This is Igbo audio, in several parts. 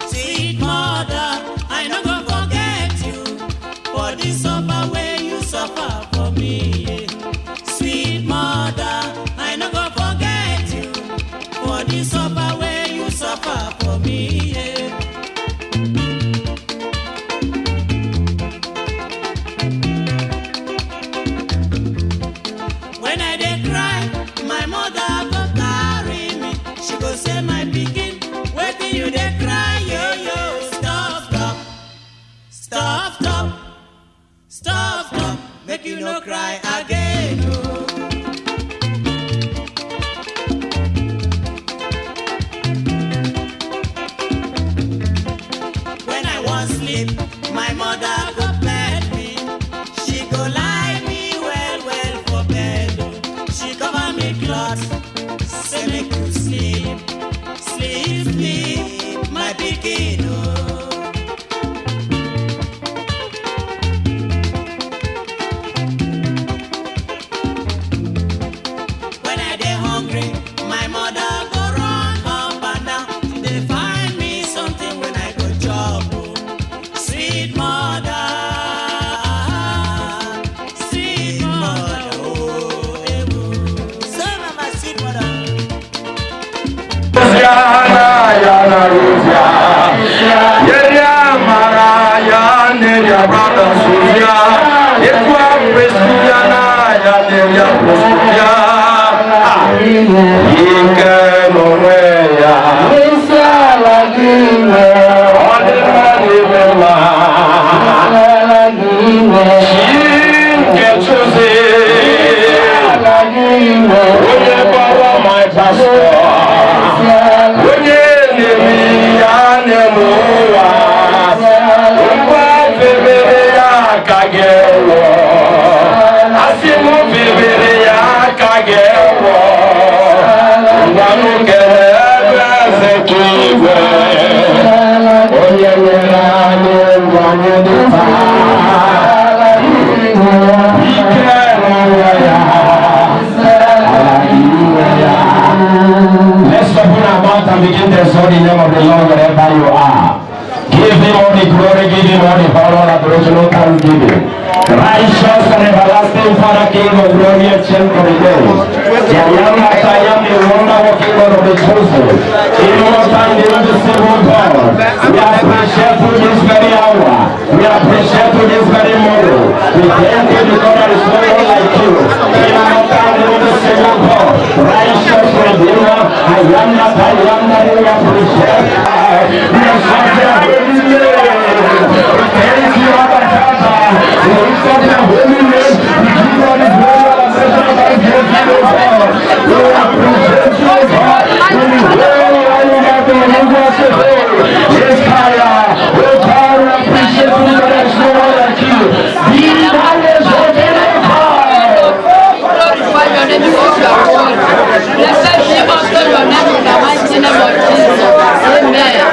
sweet mother, I no go forget you for the suffer where you suffer for me. Sweet mother, I no go forget you for the suffer where you suffer for me. When I dey cry, my mother go carry me. She go say, my pikin, wetin you dey cry, yo yo? Stop, stop, stop, stop, stop, stop. Make you no cry again, oh. When I want sleep, my mother go bed me. She go lie me well, well for bed. She cover me cloth, say make you sleep, sleep, sleep, my pikin, oh. When I dey hungry, my mother go run up and down. They find me something when I go chop, oh. Sweet mother, sweet mother, oh, eh, oh. So mama, sweet mother. Let's open our mouth and begin to exalt the name of the Lord wherever you are. Give him all the glory, give him all the honor, adoration, and thanksgiving. Righteous and everlasting Father, King of glory, and King of the days. I am that I am, the wonder working God of the chosen. Immortal, the invisible God. We appreciate you this very hour. We appreciate you this very moment. We thank you because there is no one like you. Immortal, the invisible God. Righteous Redeemer, I am that we appreciate. We are such a holy name. We thank you, Abba Father. We lift up your holy name. We give all the glory and adoration that gives you, God. We appreciate you, God. We appreciate you, there is no one like you. Be thou exalted, God. Glorify your name because you are God. Blessed be unto your name in the mighty name of Jesus.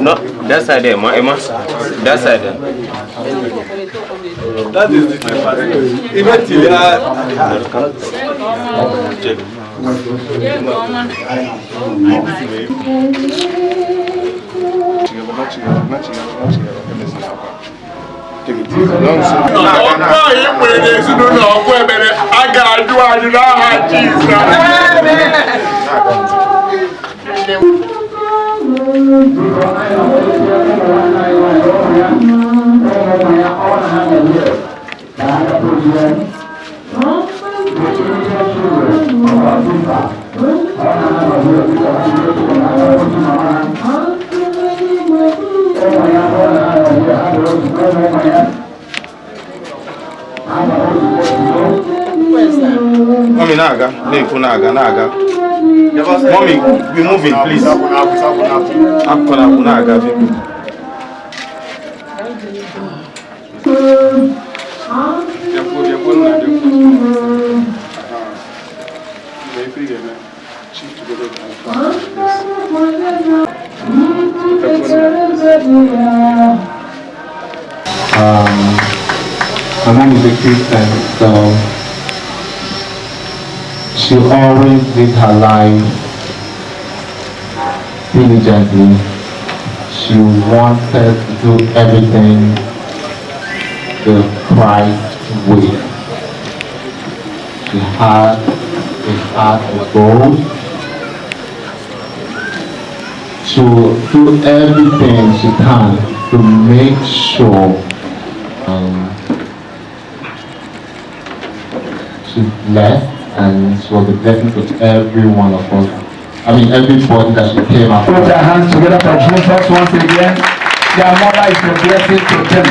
No, that side, Emma. That side. That is my father. Eventually, Amen. Mommy, we moving, please. My mom is a Christian, so she always lived her life diligently. She wanted to do everything the Christ way. She had a heart of gold. She will do everything she can to make sure she's blessed, and she was a blessing to every one of us. I mean, everybody that she came up. Put your hands together for Jesus once again. Their mother is a blessing to them.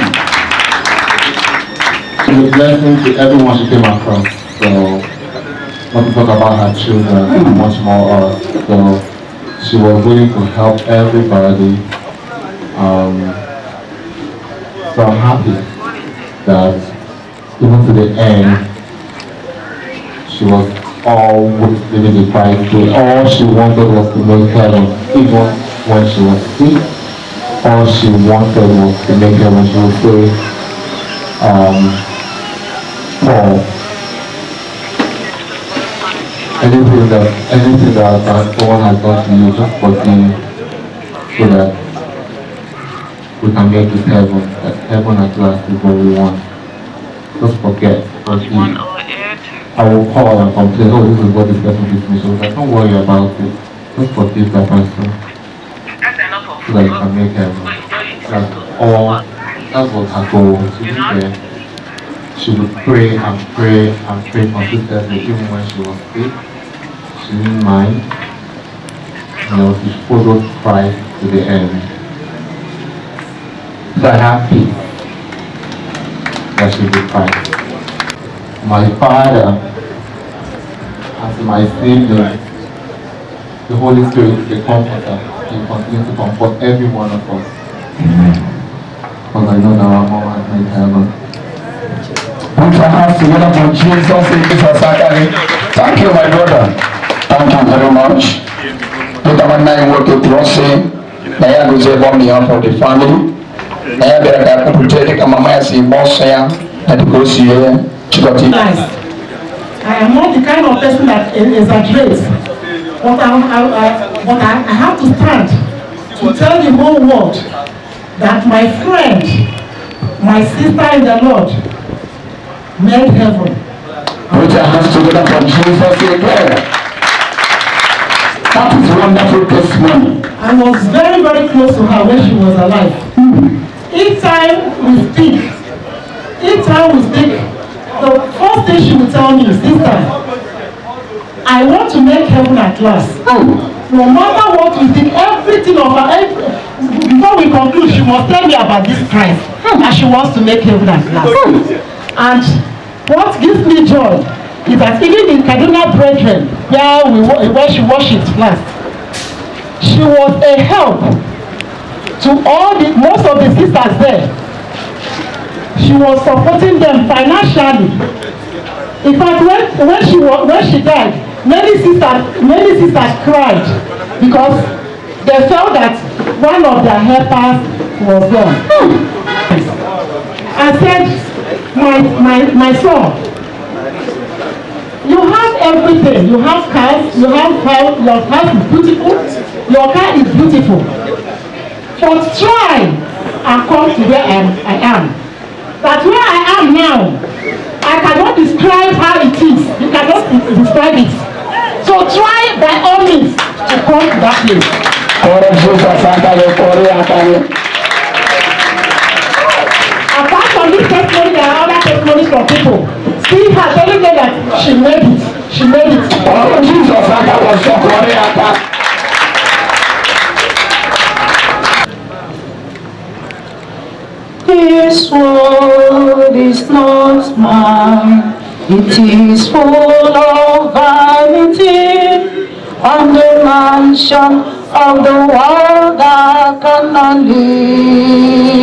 She's a blessing to everyone she came across. So, not to talk about her children and much more. So, she was willing to help everybody. So I'm happy that even to the end, she was always living the Christ way. All she wanted was to make heaven. Even when she was sick, all she wanted was to make heaven. She would say, Paul, anything that someone has done to you, just forgive, so that we can make it heaven. That heaven at last is what we want. Just forget, forgive. I will call and complain, oh, this is what this person did to me. So like, don't worry about it. Just forgive that person. So that you can make heaven. That's what her goal was. She would pray and pray and pray consistently, even when she was sick. She didn't mind. She followed Christ to the end. So I'm happy that she did Christ. My Father, as my Savior, the Holy Spirit is the Comforter. He continues to comfort every one of us. Because I know that our mom has made heaven. Put your hands together for Jesus in Jesus' name. Thank you, my brother. Thank you very much. Put our name work to crossing. I am going to say about me for the family. I am going to take a mama as a boss here and to go see her. Nice. I am not the kind of person that exaggerates, but I have to stand to tell the whole world that my friend, my sister in the Lord, made heaven. Put your hands together for Jesus again. That is wonderful testimony. I was very, very close to her when she was alive. Each time we speak, the first thing she would tell me is, sister, I want to make heaven at last. No matter what we think, everything of her, before we conclude, she must tell me about this Christ, and she wants to make heaven at last. And what gives me joy is that even in Kaduna Brethren, where she worshipped last, she was a help to most of the sisters there. She was supporting them financially. In fact, when she died, many sisters cried because they felt that one of their helpers was gone. I said, my son, you have everything. You have cars, your house is beautiful, your car is beautiful. But try and come to where I am. That where I am now, I cannot describe how it is. You cannot describe it. So try by all means to come to that place. Apart from this testimony, there are other testimonies from people. See her telling them that she made it. She made it. Oh, Jesus, This world is not mine. It is full of vanity, on the mansion of the world that cannot live.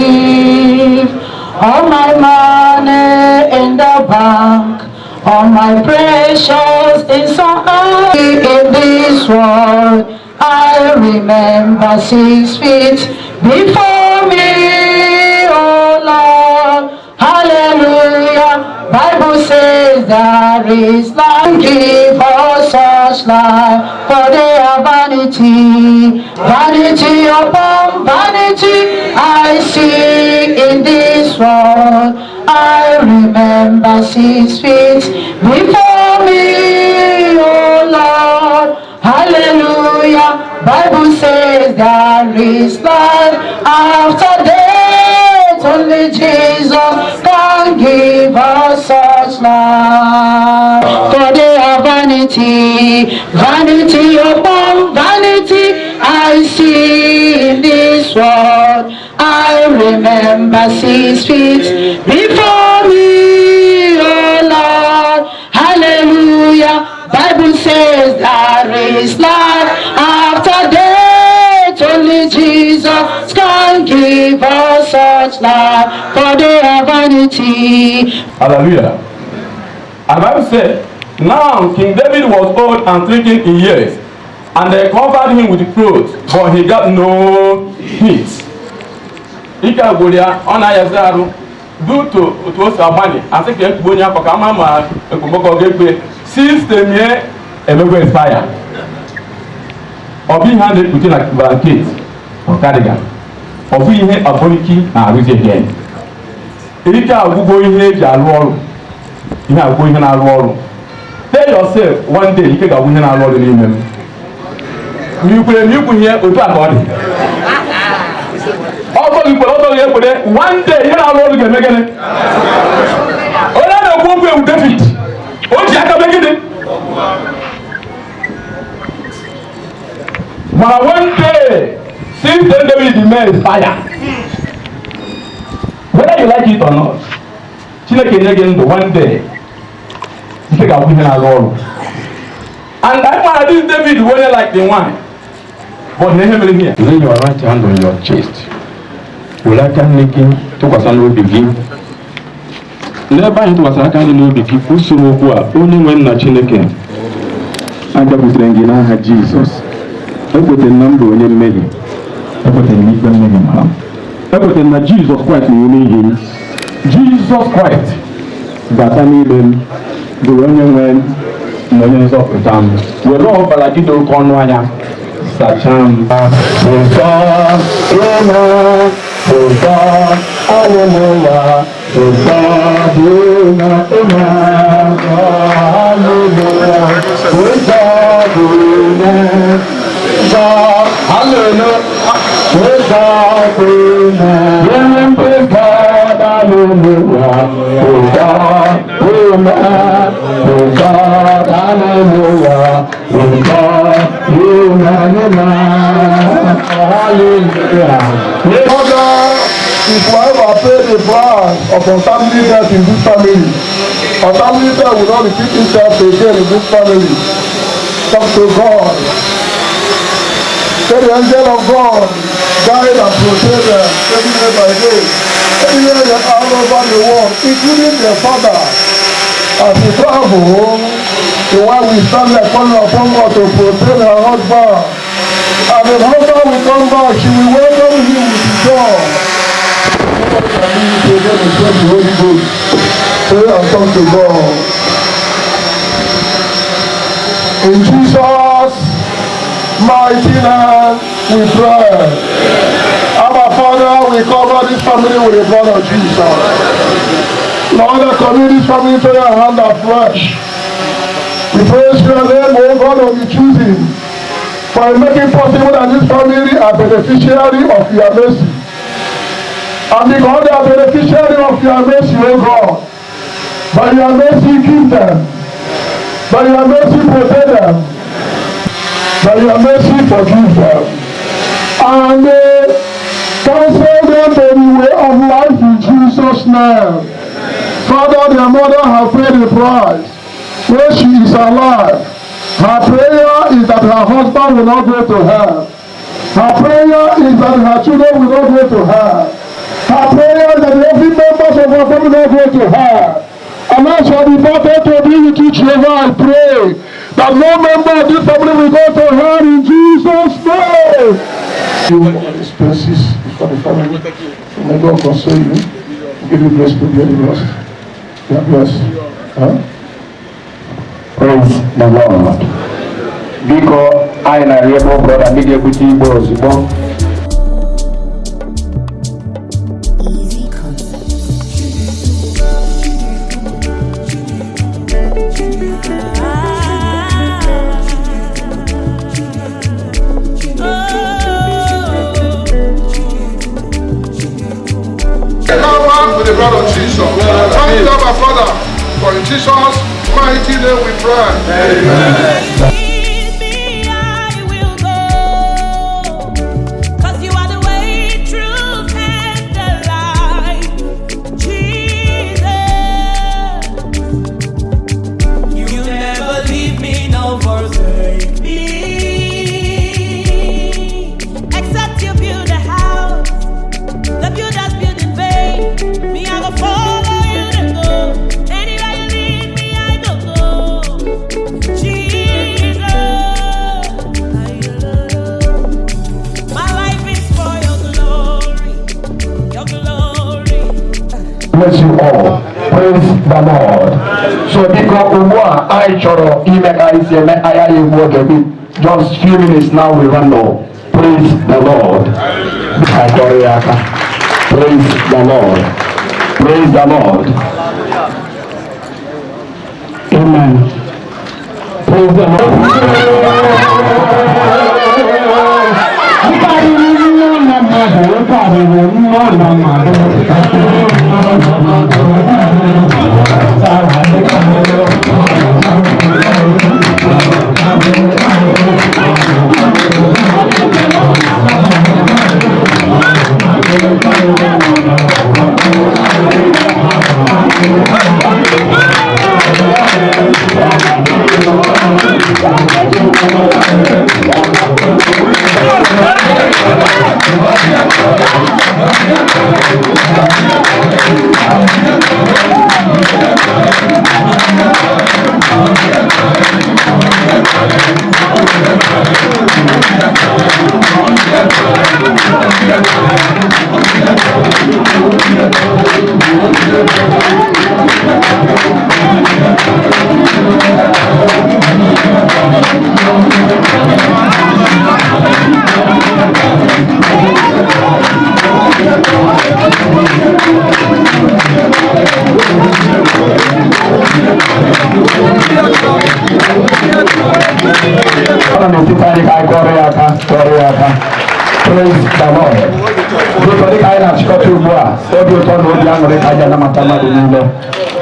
All my money in the bank, all my precious things on earth. In this world, I remember 6 feet before me, oh Lord, hallelujah. Bible says there is life, give us such life, for they are vanity, vanity upon vanity. I see in this world, I remember 6 feet before me, oh Lord, hallelujah. Bible says there is life after death, only Jesus can give us such life. For they are vanity, vanity upon vanity. I see in this world, I remember 6 feet before me, oh Lord, hallelujah. Bible says there is life after death, only Jesus can give us such life, for they are vanity. Hallelujah. And the Bible said, now King David was old and stricken in years, and they covered him with clothes, but he got no heat. Ike Agbolia, Anayo due to Osabani, I think Ekunie for Kamama, Ekumoko Gateway, system here, and expire. Or being handed between a blanket or cardigan, or being here a boniki and with again. Ike Agugo here, Jalwall, you have going in our wall. Tell yourself one day you can go in our wall in him. You could hear with that body. Also, you could also hear with it. One day you're not going to make it. Oh, I don't go with David. Oh, Jack, make it. But one day, since then, David the man is fire. Whether you like it or not, Chineke again one day, you take a woman alone. And that man, this David, wasn't like the one. But never here. Lay your right hand on your chest. Will I can make him to a son will begin? Never into a second will begin. Only when not Chineke. I got with Rangina Jesus. Everything number when you made it. Everything you can make him. Everything that Jesus Christ you need him. Jesus Christ. But I need him. The one when millions of the time. We're all but I did Conwaya. Sacham. Hallelujah. If whoever paid the price of untimely death in this family, untimely death will not repeat itself again in this family. Talk to God. Say the angel of God guide and protect them every day by day. Everywhere they are all over the world, including their father. As we travel, the wife will stand like calling upon God to protect her husband. And the husband will come back, she will welcome him with joy. The Holy Ghost. Pray and talk to God. In Jesus' mighty name we pray. Our Father, we cover this family with the blood of Jesus. Lord, I commit this family to your hand afresh. We praise your name, O God of the choosing, for making possible that this family are beneficiary of your mercy. And because they are beneficiary of your mercy, O God, by your mercy keep them, by your mercy protect them, by your mercy forgive them, and counsel them to the way of life in Jesus' name. Father, their mother has paid the price. When she is alive, her prayer is that her husband will not go to hell. Her prayer is that her children will not go to hell. Her prayer is that every member of her family will not go to hell. And as for the battle to be with you, Jehovah, I pray that no member of this family will go to hell in Jesus' name. You are expenses for the family. So may God console you. Give you grace to be blessed. God bless. Praise the Lord. Because I and a rebel brother need a good ego. With the blood of Jesus. Thank God, my Father, for in Jesus' mighty name we pray. Amen. Bless you all. Praise the Lord. So because I choro just few minutes now we run low. Praise the Lord. Praise the Lord. Praise the Lord. Amen. Praise the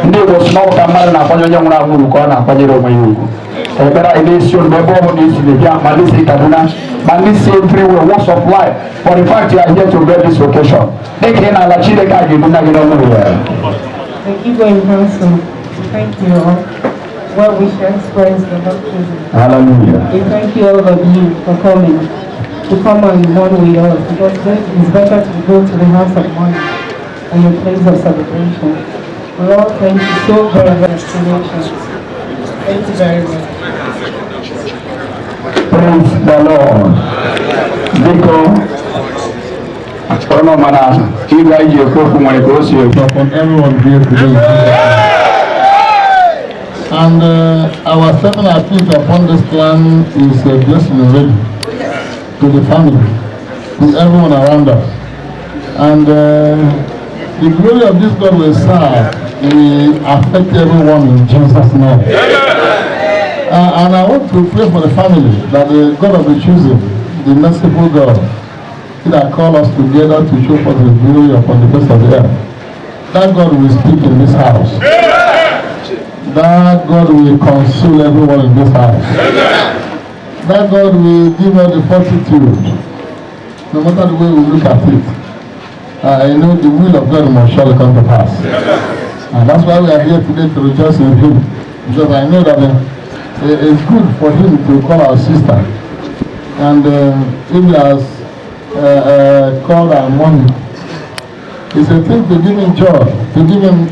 ndị Igbo si n'ọpụta mmadụ na-akwanye onye nwụrụ anwụ ka ọ na-akwanyere onwe ya ugwu ekpere elesi ebe ọ bụ na isi bịa ma ndị si Kaduna ma ndị si everywhere walks of life for the fact you are here to bear this occasion dịka ị na-ala Chineke a ga-eduna gị n'ọnwụ ya. Thank you very much. Thank you all. Well wishes, praise the Lord Jesus. Hallelujah. We thank you all of you for coming to come and mourn with us because it's better to go to the house of mourning and a place of celebration. Lord, thank you so very much. Thank you very much. Praise the Lord. Upon everyone here today. And our setting our feet upon this plan is a blessing already to the family, to everyone around us. And the glory of this God will serve will affect everyone in Jesus' name. And I want to pray for the family that the God of the choosing, the merciful God, that call us together to show forth His glory upon the face of the earth. That God will speak in this house. That God will console everyone in this house. That God will give us the fortitude, no matter the way we look at it. I know the will of God must surely come to pass. And that's why we are here today to rejoice in him. Because I know that it's good for him to call our sister. And if he has called our mommy, it's a thing to give him joy, to give him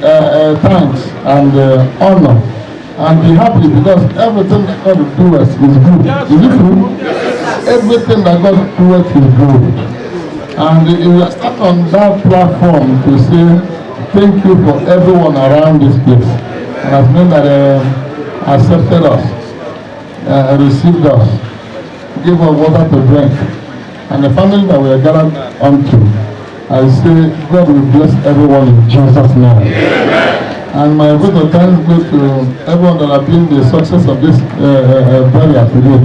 thanks and honor, and be happy because everything that God does is good. Is it true? Everything that God does is good. And if we start on that platform to say thank you for everyone around this place, and as men that accepted us, received us, gave us water to drink, and the family that we are gathered onto, I say God will bless everyone in Jesus' name. And my vote of thanks go to everyone that have been the success of this burial today,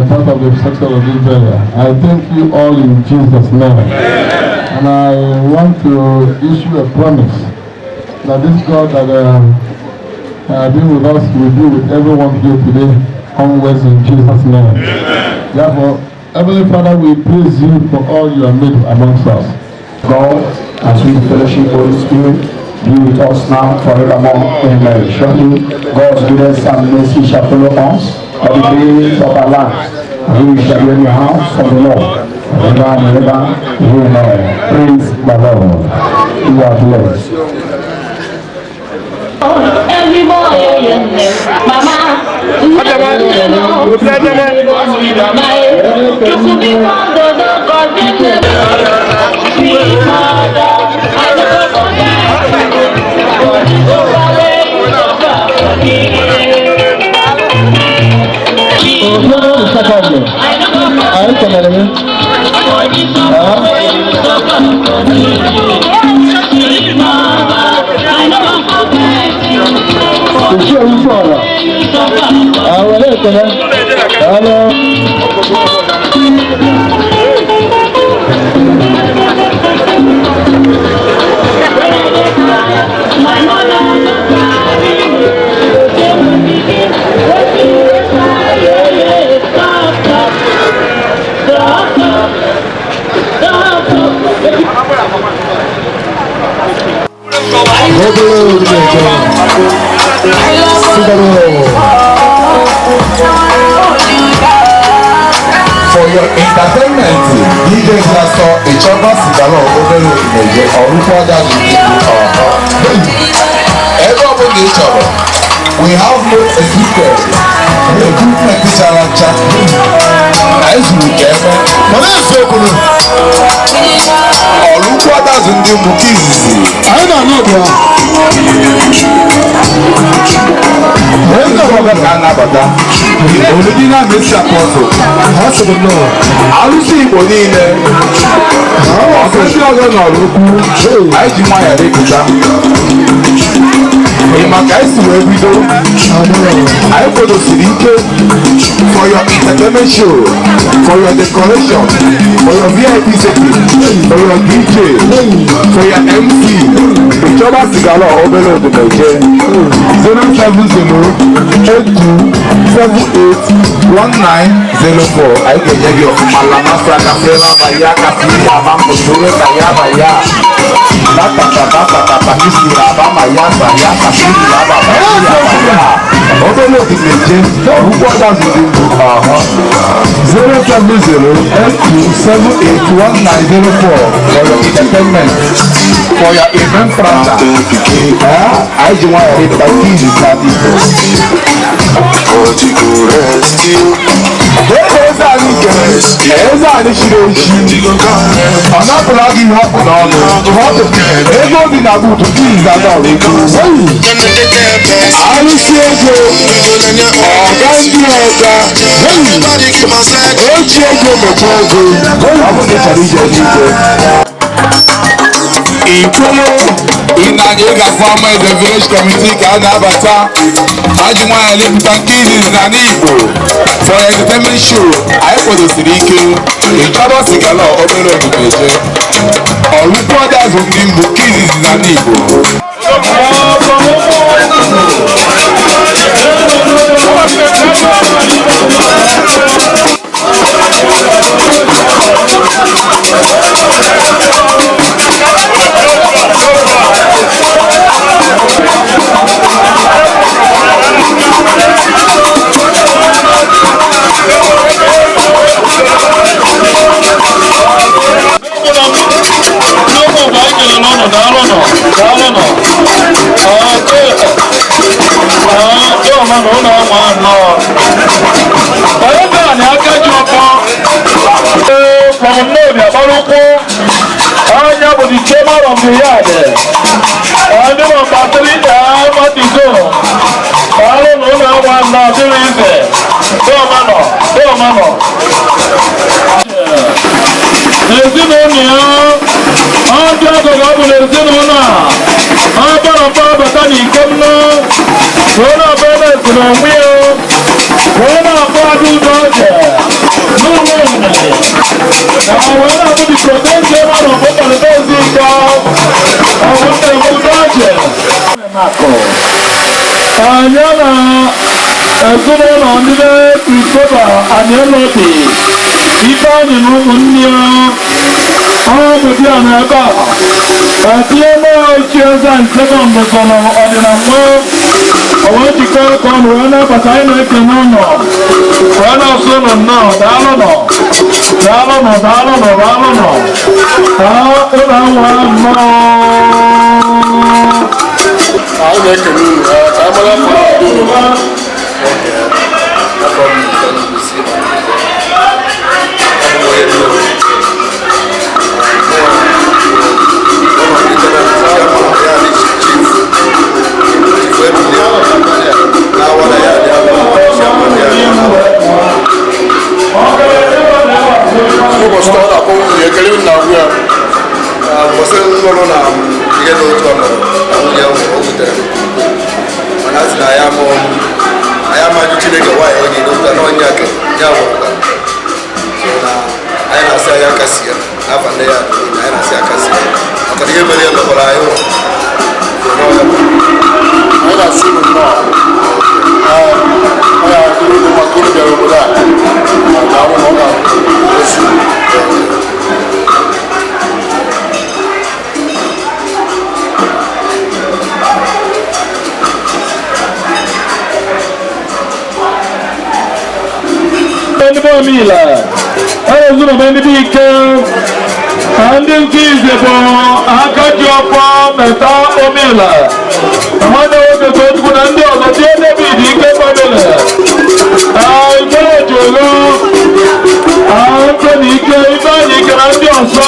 part of the success of this burial. I thank you all in Jesus' name. And I want to issue a promise that this God that been with us will be with everyone here today onwards in Jesus' name. Therefore, Heavenly Father, we praise you for all you have made amongst us. God, as we fellowship Holy Spirit, be with us now forevermore. Amen. Surely God's goodness and mercy shall follow us all the days of our lives. And we shall be in the house of the Lord forever and ever. Amen. Praise the Lord. You are blessed. Every boy, Mama, For your entertainment, DJ Pastor Ichie Sigalo Obere Ekunie Oraukwu Ebe ọ bụla ị chọrọ, we have no equipment chara ncha na ezuru ka eme mana eziokwu Oraukwu Adazoin ndị mmuke izizi anyị na-anụ ọbịa anabata original Messi Apostle alụsị Igbo niile ọsịsị ọzọ na Oraukwu anyị ji nwayọ dịpụta maka esi wee bido anyị kwadosiri ike for your entertainment show, for your decoration, for your VIP setting, for your DJ, for your MC. Ichie Sigalo Obere Ekunie 07082781904. I can hear you Malamasa Kafela Baya Kafili Abambo Sure Baya Baya Bata Kisi Abama Yasa Yasa Kili Abama Baya Obere Ekunie Oraukwu Adazoin 07082781904 for your entertainment, for your event planner. I just want to hit the keys that Ikolo inanye ga-afama the village committee ka na-abata aji nwanyị lepụta nke izizi na n'Igbo for entertainment show anyị kwadosiri ike Ichie Sigalo Obere Ekunie Oraukwu Adazoin ndị mbụ nke izizi na n'Igbo Oraukwu. Anya bụ the chairman of the yard. Ndị mọkpatịrị matizo. Ọrụ na ụlọ awa na ọdịrị ife. Dọmanọ. Ezinụlọ ya, ndị ọgọgọ bụ n'ezinụlọ a. Ọ bụrụ mba bata n'ikem nọ. Wọ́n náà bẹ́ẹ̀ bẹ́ẹ̀ sì lọ wí o. Wọ́n náà bọ́ adúgbò ọ̀jẹ̀. Lóòrò ìrìnàjò. Àwọn náà tó di protect everyone of what the best is God. Àwọn tẹ̀ wọ́n ọ̀jẹ̀. Ànyẹ́ na ẹ̀sùn náà nílé Kristọba Anyẹ́lọ́dì. Ife anyị na ụmụnne ya. Ọmụdị a na-ebe a. Àti ebe ọchị eze ntebe mbụsọrọ ọdịnamgbe. Ọwọ́ jikọ ọkọ ọnụ wee na-abata anyị na-eke n'ụlọ. Wee na-asụ ụlọ nnọọ, daalụ nọ. Ụlọ anwa nnọọ. Anyị na-eke n'ụlọ ka anyị mara mma n'ụlọ. Mila, I was going to be and in Jesus for Akajopa, Meta Omila. I wonder what the God would undo the David Family. I know you, Anthony, Ivani, Grandioso.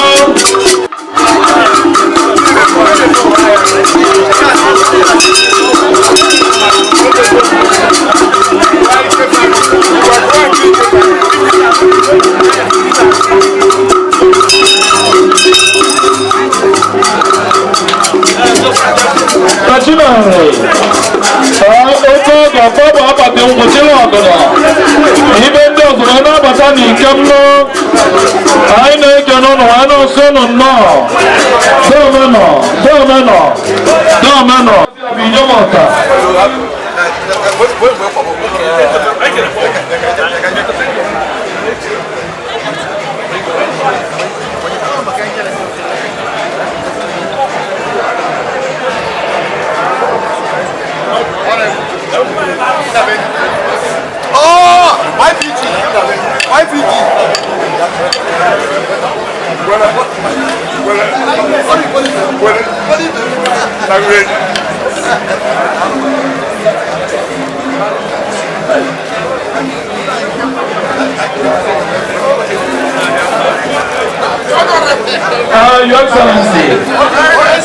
Your Excellency,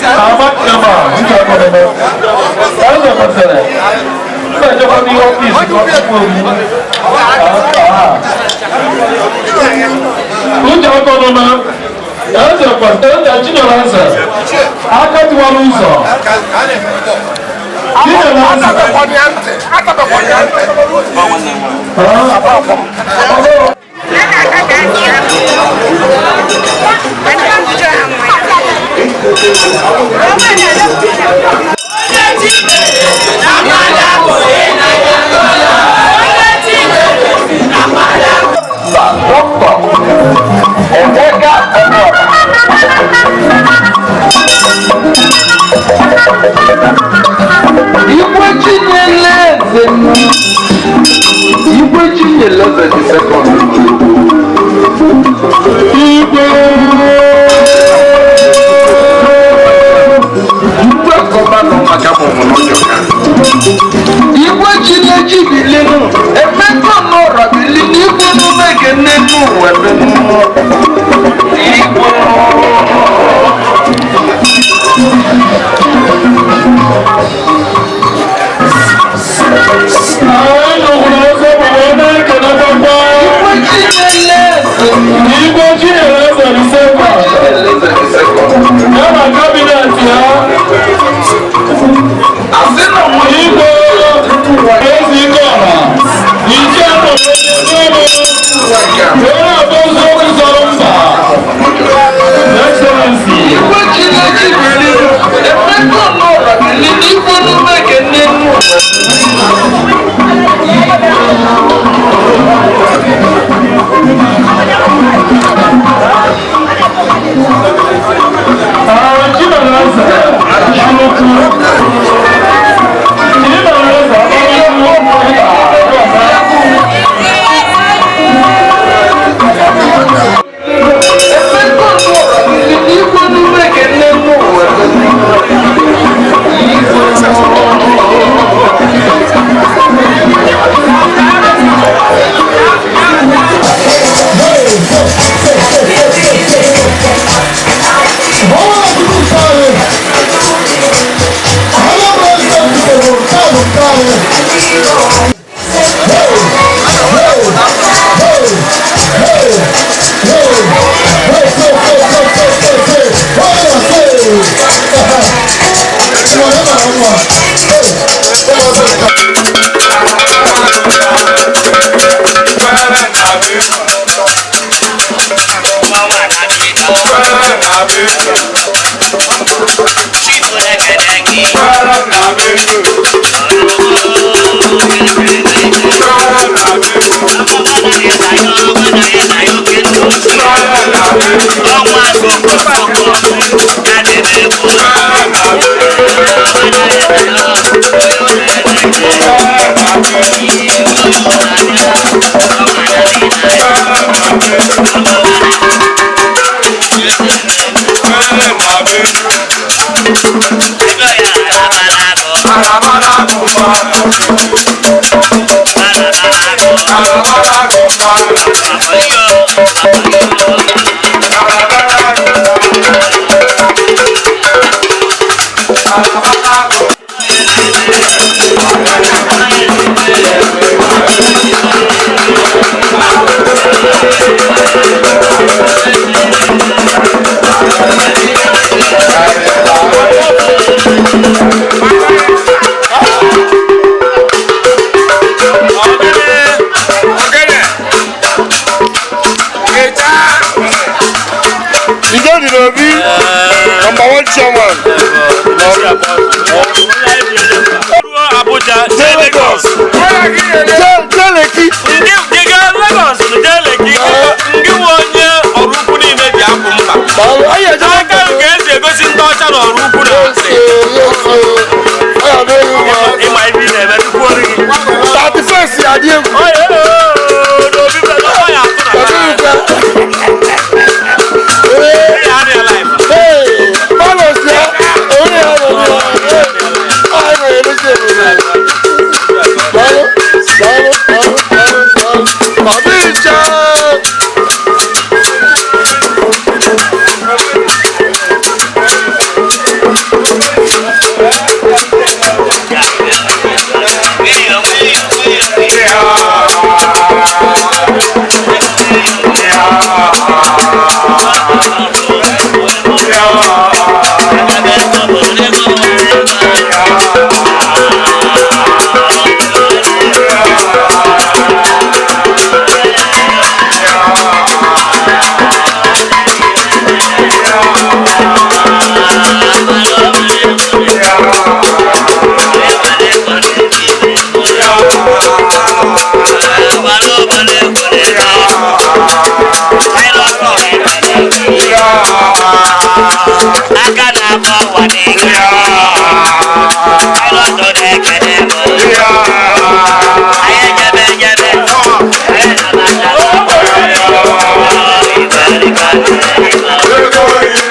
Ahmad Jamal, Ichie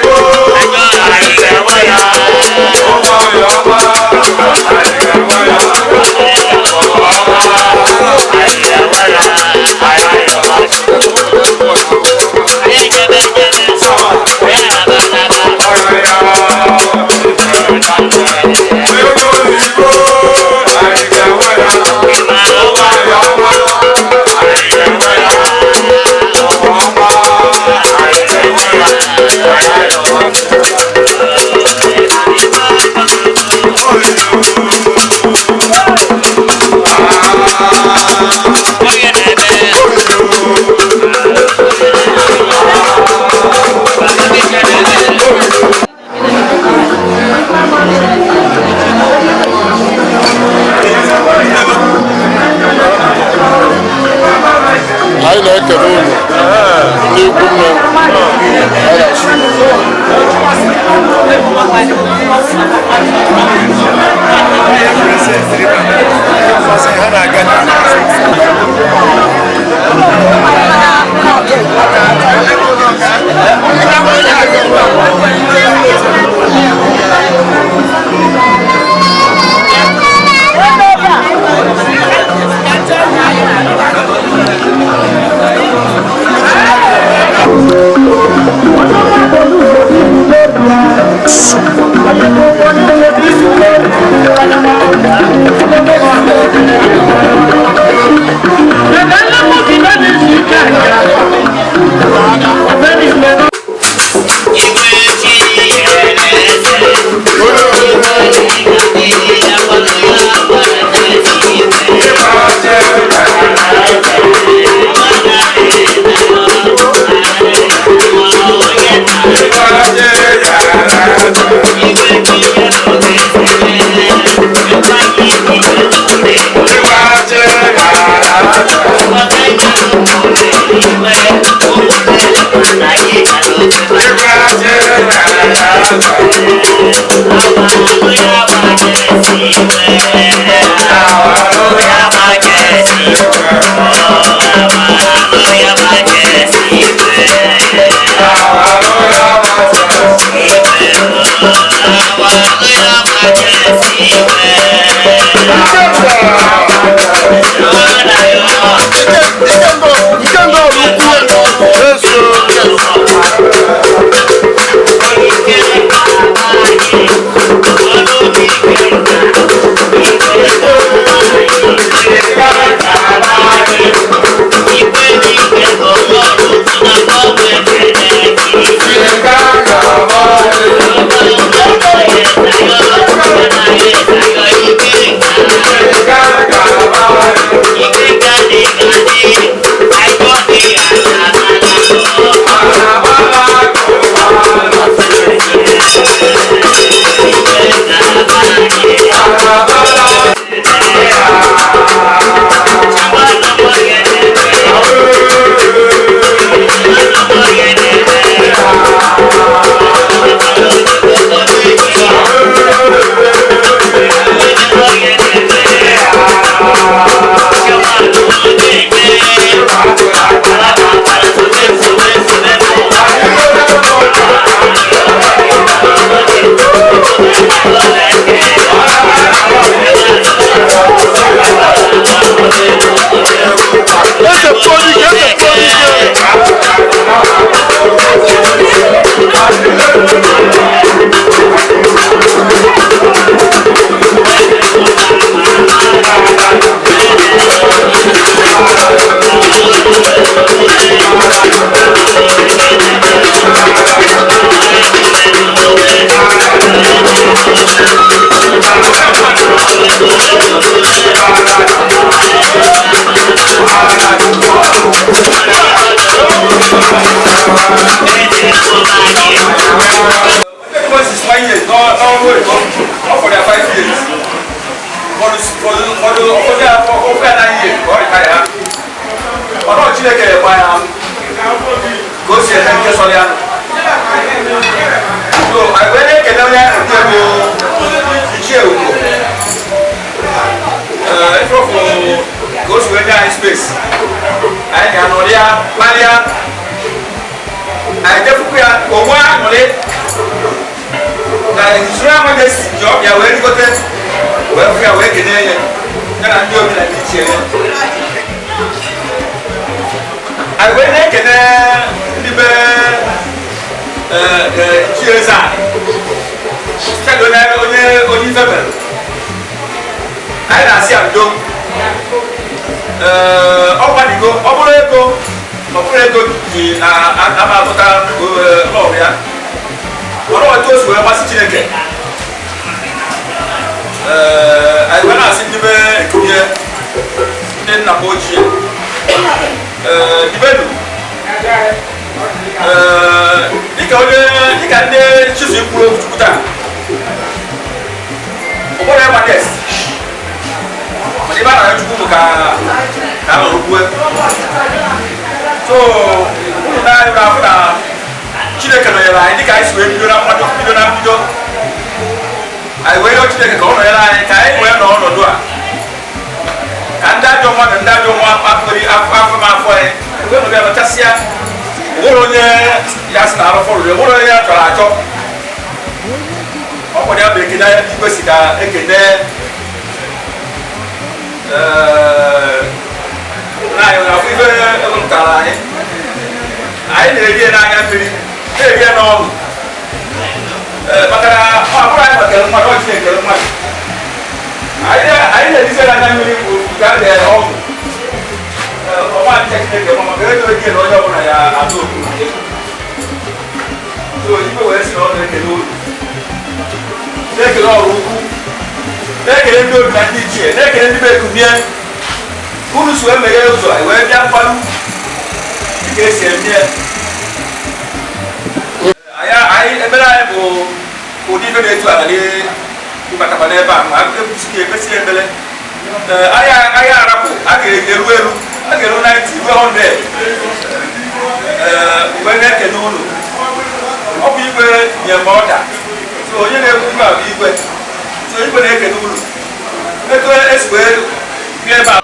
Go, Ichie Ezeani. Onye febere. Anyị na-asị ando. Ọgbadigo, ọ bụrụ ego ji na-ama apụta n'ọrụ ya. Ọrụ otu o si wee masị Chineke. Anyị wee na-asị ndị be Ekunie, ndị nna m ochie. Dibenu. Dịka ndị Chizu kwuru okwu Chukwu taa. Ụfọdụ ya modest. Mana ebe a na-arịọ Chukwu bụ ka a nọrọ kwue. So, ụmụ na-anyị na-afụ na Chineke nọnyere anyị dịka anyị si wee bido na mbido. Anyị wee rịọ Chineke ka ọ nọnyere anyị ka anyị wee nọ ọnọdụ a. Ka ndị ajọ mmadụ ndị ajọ nwa afọ anyị wee nọbịa nọchasịa. Ụlọ onye ya si na arụfọ ruru ụlọ onye ya chọrọ achọ. Ọ kwado ya bụ ekene igwe si ka ekene anyị na-afụ ife ewepụtara anyị. Anyị na-eri n'anya mmiri na-eri n'ọṅụ maka na ọ bụrụ anyị makere mmadụ ọ ji ekele mmadụ. Anyị na-erize n'anya mmiri bụ nke a na-ere ọṅụ. Ọma ndị Chineke ma maka ego ego na onye ọbụla ya atụ okwu. So ife wee si na ọ na-ekele olu. Na-ekele ọrụ ukwu. Na-ekele ndị obi na ndị Ichie. Na-ekele ndị be Ekunie. Unu si wee meghe ụzọ wee bịa mkpalụ dịka esi eme ya. Ebere anyị bụ ụdị ife na-etu ala n'ịbatakwa n'ebe a ma ebusi emesi ebele. Anyị arapụ a ga-eru elu. A ga-eru 90, ruo 100. Mgbe na-ekele unu. Ọ bụ igwe nye mọta so onye na-ekwu ka bụ igwe so igwe na-ekene uru etu esikwe bịa ebe a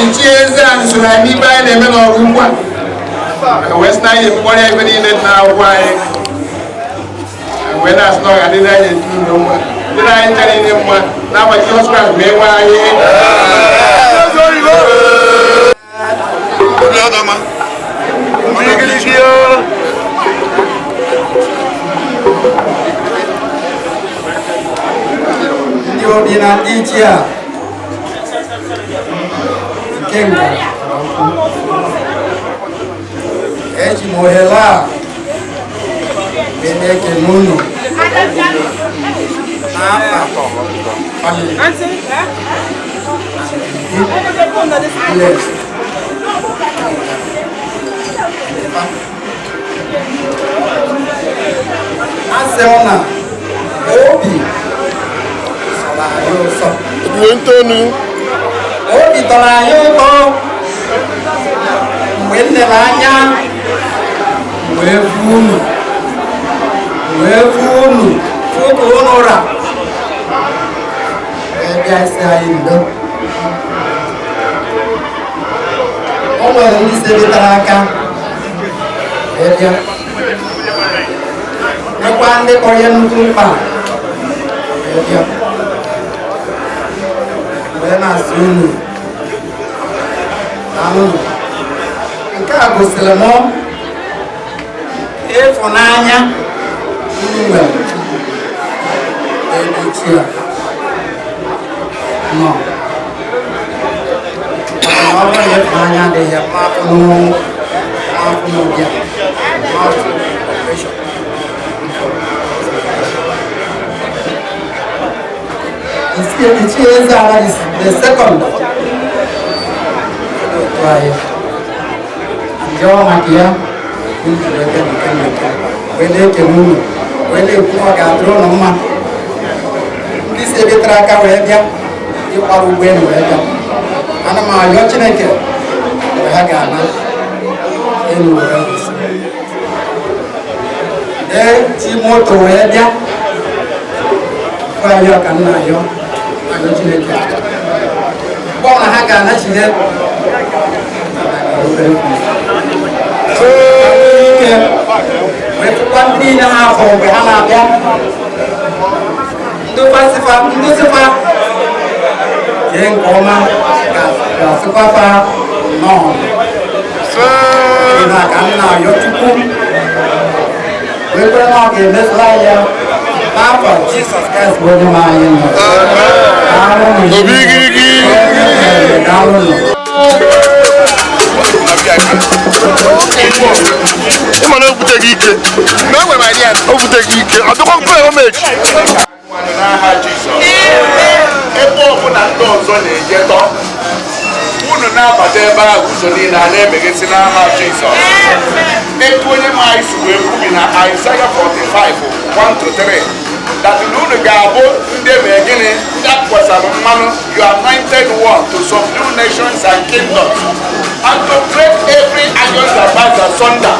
Ichie Ezeani so na mi ba na me na Oraukwu a West Nile e mo ya even in na wa e when as no ga dey na ye tu no mo dey na enter ni mo na ba just crash me wa ye Yo bina Ichie Kenga Eji mohela Beneke Nuno Apa Family Yes Aseona Obi Salayo so Antônio Obi Salayo to Mwende lanya Mwefunu Fuku honora Ebi asa indo Owe nise bitaraka Ebi Nekwande koye nukumpa Ebi Wena sunu Amunu nke a gosiri m ịfụnanya unu nwere ebe Ichie nọ ọ bụrụ na ịfụnanya adịghị mafụ n'ọnwụ mafụ n'ụbịa mafụ operation Ichie Ezeani is the second Njoo makia kunjuleke wende kenunu wende kuwa gadro noma this si ebitere aka wee bịa ịkwara ụgbọelu wee bịa ana m ayọ Chineke mgbe ha ga-ana elu wee ti moto wee bịa ayọ ka nna ayọ Chineke mgbe ọbụla ha ga-anachide wetụkwa ndị niile ha afọ mgbe ha na-abịa ndụzifa jee nke ọma ga-asịkwafa nnọọ na ka nna ayọ Chukwu wee kwere na ọ ga-emezula ya n'afọ Jizọs Kraịst bụ onye nwe anyị nọ. Ịma na obuteghị ike obuteghị ike ọ dịkwa mkpa emechi n'aha Jizọs ebe ọbụla ndị ọzọ na-ejetọ unu na-abata ebe ahụ ụzọ niile a na-emeghesi n'aha Jizọs etu onye ma anyị si wee kwubi na Aịzaya 45:1-3 that unu ga-abụ ndị emere gịnị ndị akwasara mmanụ you anointed one to subdue nations and kingdoms and to break every iron that binds asunder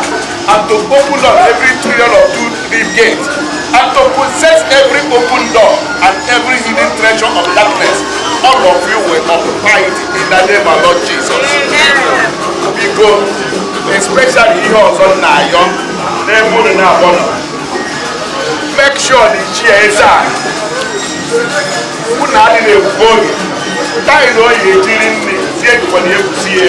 and to open up every trillion of two-leaf gates and to possess every open door and every hidden treasure of darkness. All of you will occupy it in the name of Lord Jesus. We go, especially here also now, make sure the Ichie is on. Who not in a body? Tie no ye chilling me. See it when you see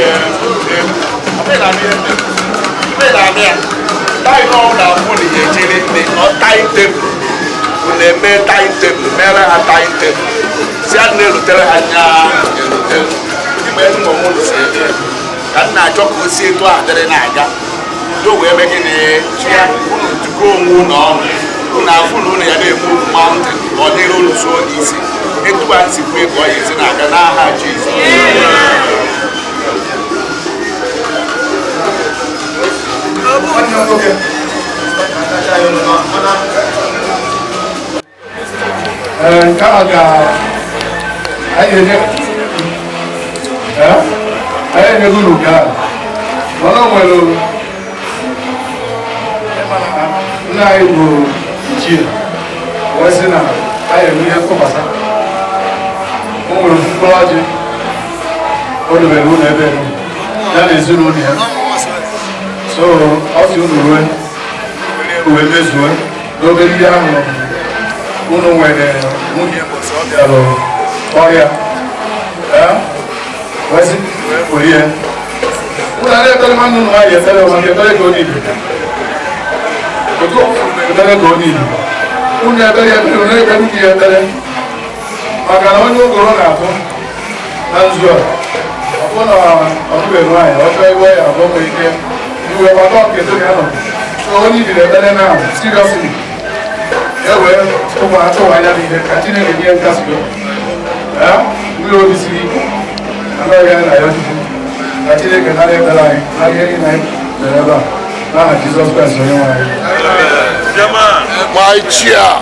tie no that money ye chilling me. Or time table. When they make time table, never a time table. See I never tell Anya. You may know more to say. Can I talk with see to other naga? Do we making a chair to go on? Una funu na ya dey move mountain or dey roll so easy. Etu ansi kwe ko yesi na aga na ha Jesus. Kaga aye gulu ka. Wala mwelo. Na ibu Ichie wesi na aye mi ya kobasa o nwere mkpụrụ ọjị o dobere ụlọ ebe ya na ezinụlọ ya so ọ si unu rue uwe mezuo n'obere ihe ahụ unu nwere nwunye mbọsị ọ bịara ọrịa wesi were ya ụlọ na-ekpere mmadụ ụlọ nwaanyị ekpere maka ekpere ka ọ niile ebere ka ọ niile unu ebere ya ebere onye ekpere ka ya ebere maka na onye ụgụrụ na-atụ na nzu a ọbụ na ọbụbe nwaanyị ọchọ iwe ya abụọ ike iwe maka ọka edo ya nọ onye ibiri ebere na ahụ seriously ewee tụwa anya n'ihe ka Chineke nye nkasi mmiri obi siri ike anaghị ya na ya ojiji ka Chineke nara ekpere anyị na ihe anyị na-ekpere ebe a n'aha Jizọs Kraịst onye nwe anyị. My chair.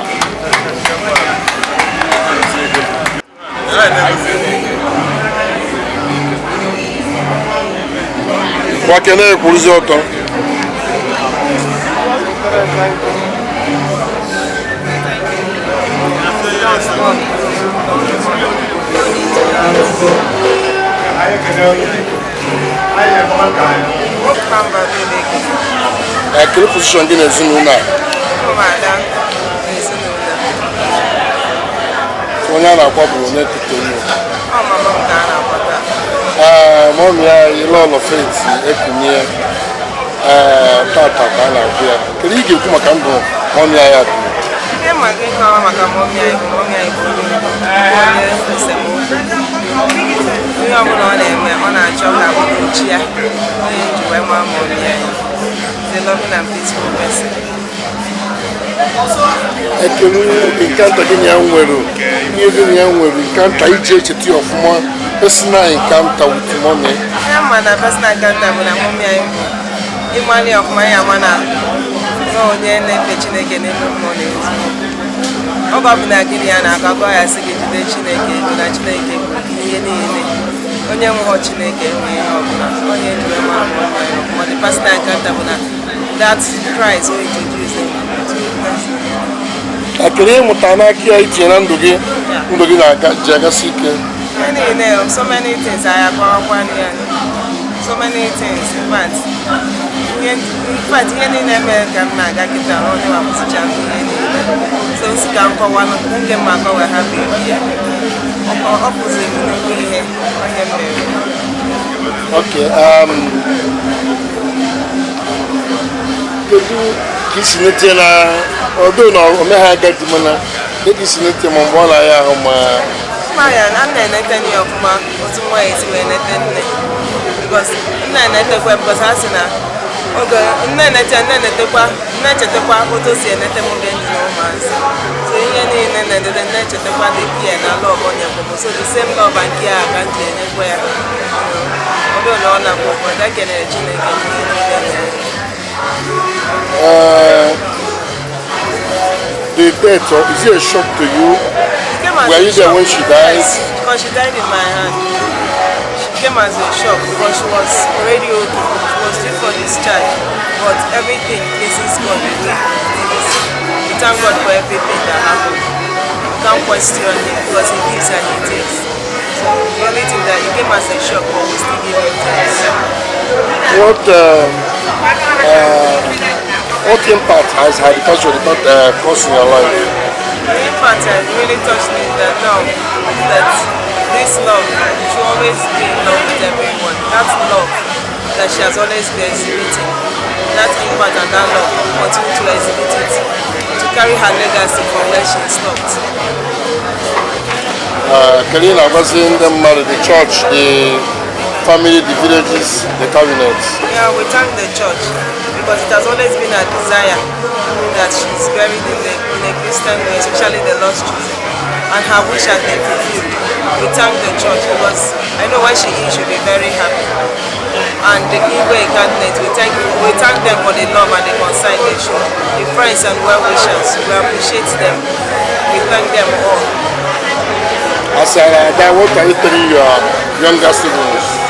Wakene ekwuruzi ọtọ. Kedu position gị n'ezinụlọ a? Onye a na-akwa bụ onye tutu onye. Mọmị ya Ilọlọ Faith Ekunie tata ka a na-agụ ya. Kedu ị ga-ekwu maka ndụ mọmị ya dị? Ihe maka ịkọwa maka mọmị ya bụ onye esemokwu. Ihe ọbụla ọ na-eme ọ na-achọ ka gbochi ya onye ji wee maa mọmị ya. The loving and peaceful person. Ekele nkanta gị na ya nwere ihe gị na ya nwere nkanta iji echeta ya ọfụma personal encounter with mommy. Ya ma na personal encounter bụ na mommy anyị bụ ịmali ọfụma ya ma na onye na-efe Chineke n'elu mmụọ na eziokwu. ọ gọbụna gịnị ya na-aka gọ ya sị gị jide Chineke edu na Chineke bụ ihe niile onye nwụọ Chineke enwe ihe ọbụla onye ejiri ma the personal encounter bụ na that Christ who introduced them to ekele ịmụta n'aka ya itinye na ndụ gị ji agasị ike so many things I akọwakwana so many things in fact ihe niile mere ka m na-aga kịta onye wapụsịcha m ihe niile so si ka m kọwanụ nke m akọwa ha bụ ya ọ bụzi m nnukwu ihe onye m mere okay kedu ka isi nete na ọdụ na omegha agadi mana kedu isi nete ma mgbe ọ na ya ahụ ma ya na nna enete ya ọfụma otu nwa ya esi wee nete nne because nna enetekwa because ha si na oge nne echetakwa otu o si enete m oge ndị na ụmụazị so ihe niile na-edede nne echetakwa dị pia na lọb onye mgbọmọ so the same lọb nke a ka m ji enyekwa ya oge na ọ na-akpọ ụkwụ ga kenere Chineke n'ihe niile mere the death, is it a shock to you? Were you there when she died? Because she died in my hand. She came as a shock because she was already okay. She was due for discharge, but everything pleases God the way it is. We thank God for everything that happened. We can't question Him because He gives and He takes. So the only thing that He came as a shock, but we still give Him thanks. What impact has had the passion caused in your life? The impact has really touched me that now that this love should always be in love with everyone. That love that she has always been exhibiting, that impact and that love will continue to exhibit it, to carry her legacy from where she stopped. Kalina was in the church, the family, the villages, the cabinets. Yeah, we thank the church because it has always been a desire that she's buried in a Christian way, especially the lost children, and her wish has been fulfilled. We thank the church because I know when she is, she'll be very happy. And the Igwe cabinet, we thank them for the love and the concern they show. The friends and well-wishers, we appreciate them. We thank them all. As what are you telling your younger siblings?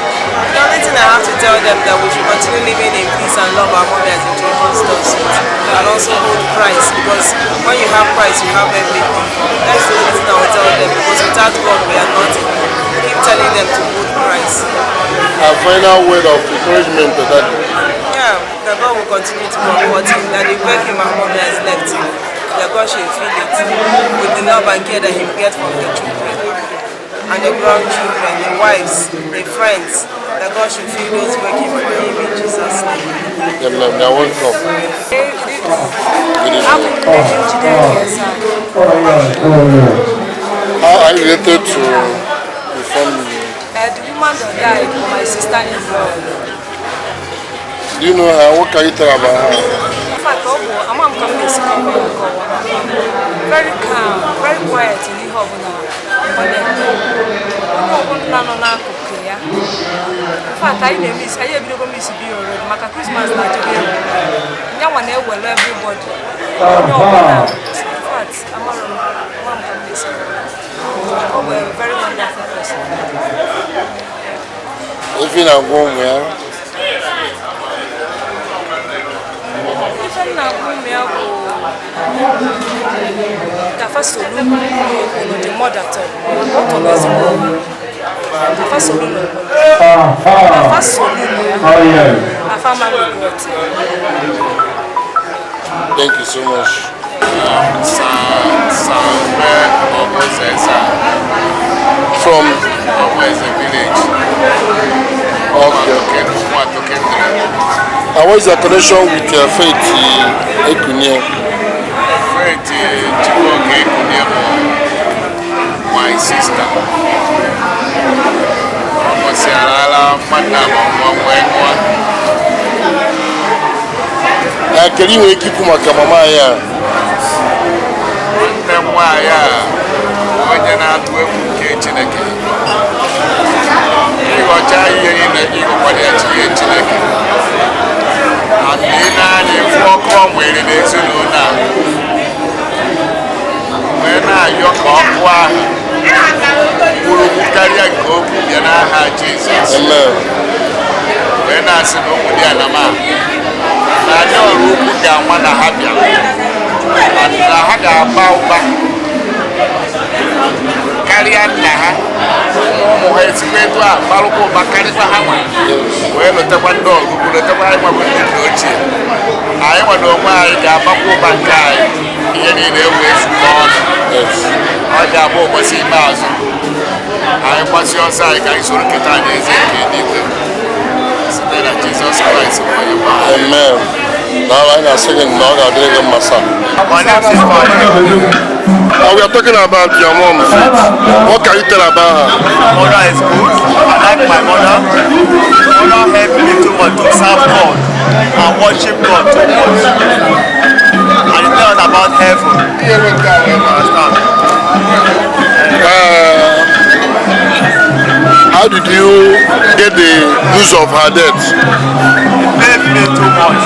The only thing I have to tell them that we should continue living in peace and love our mommy has introduced us with, and also hold Christ, because when you have Christ, you have everything. That's the only thing I will tell them, because without God, we are nothing. We keep telling them to hold Christ. A final word of encouragement to that. Yeah, that God will continue to comfort him, that the vacuum our mommy has left him, that God should fill it with the love and care that he will get from the children and the grandchildren, the wives, the friends, that God should fill those working for him in Jesus' name. You're welcome. How are you related to the family? The woman that died was my sister-in-law. Do you know her? What can you tell about her? In fact, I'm coming to see her. Very calm, very quiet in the home now. In fact, I didn't miss. I didn't miss you already. My Christmas night today. Now when they will everybody. In fact, I'm coming to see her. Oh, we're a very wonderful person. If you're not going where? If I'm not going where, the first one, the mother told me, what was it? The first one, thank you so much. From a village. Okay. And what is your connection with Faith Ekunie? Faith Chinweake Ekunie, my sister. Akeli we kipu maka mama ya. Nne mwa ya onye na-atụ egwu nke Chineke. Ịghọcha ihe niile ịghọkwara ya Chineke. Anyị na-anyị fụ ọkụ nwere n'ezinụlọ a. wee na-ayọ ka ọkụ ahụ bụrụ karịa nke okwu bịa n'aha Jizọs. Wee na-asị na okwu dị ala ma na ndị ọrụ ukwu ga-anwa na ha bịara na ha ga-aba ụba karịa nna ha, ụmụ ha esikwa etu a gbalụkwa ụba karịkwa ha nwa wee lotekwa ndị ọgụgụ lotekwa anyị nwabụ ndị nna ochie. Anyị nwere onwe anyị ga-agbakwa ụba nke anyị ihe niile wee zukọ ọnụ. Ọ ga-abụ ụbọchị ikpeazụ anyị gbasi ọsọ anyị ka anyị soro keta anyị eze nke eluigwe site na Jizọs Kraịst onye nwe anyị. Amen. Now I am singing Noga Dregen Massa. My name is We are talking about your mom, Faith. What can you tell about her? Mother is good. I like my mother. Mother helped me too much to serve God and worship God too much. And it tells about heaven. How did you get the news of her death? It pained me too much.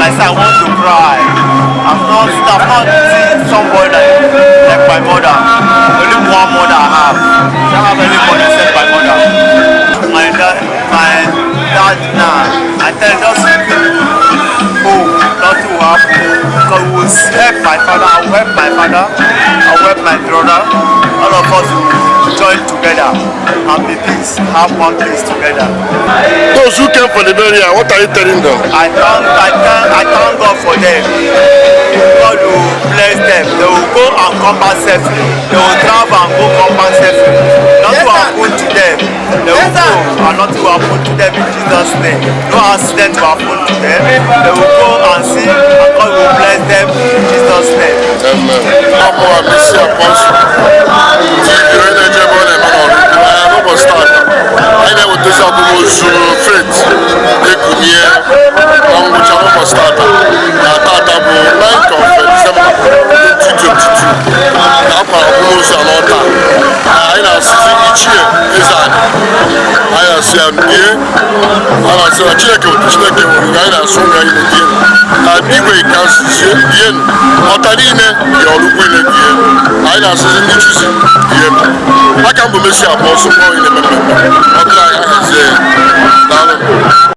I said I want to cry. I've not seen somebody like my mother. Only one mother I have. I don't have anybody except my mother. My dad now. I tell just nothing will happen. Because we will help my father. I will help my father. I will help my brother. All of us will join together and be peace. Have one peace together. Those who came for the burial, what are you telling them? I thank God for them. God will bless them. They will go and come back safely. They will travel and go come back safely. Nothing will happen to them. They will go and nothing will happen to them in Jesus' name. No accident will happen to them. They will go and see and God will bless them in Jesus' name. Amen. Papa, I miss your apostle. You're in the German I am not start. I never do something with Faith Ekunie. I'm going to start. I thought I would 9th of December 2022. I'm going to Otta. I know Ichie Ezeani. I see a new. I see a check with Chineke. I know so many again. I believe we can see again. Otta you're looking again. I know so many choosing again. I can't believe you are also going in the member. What I say.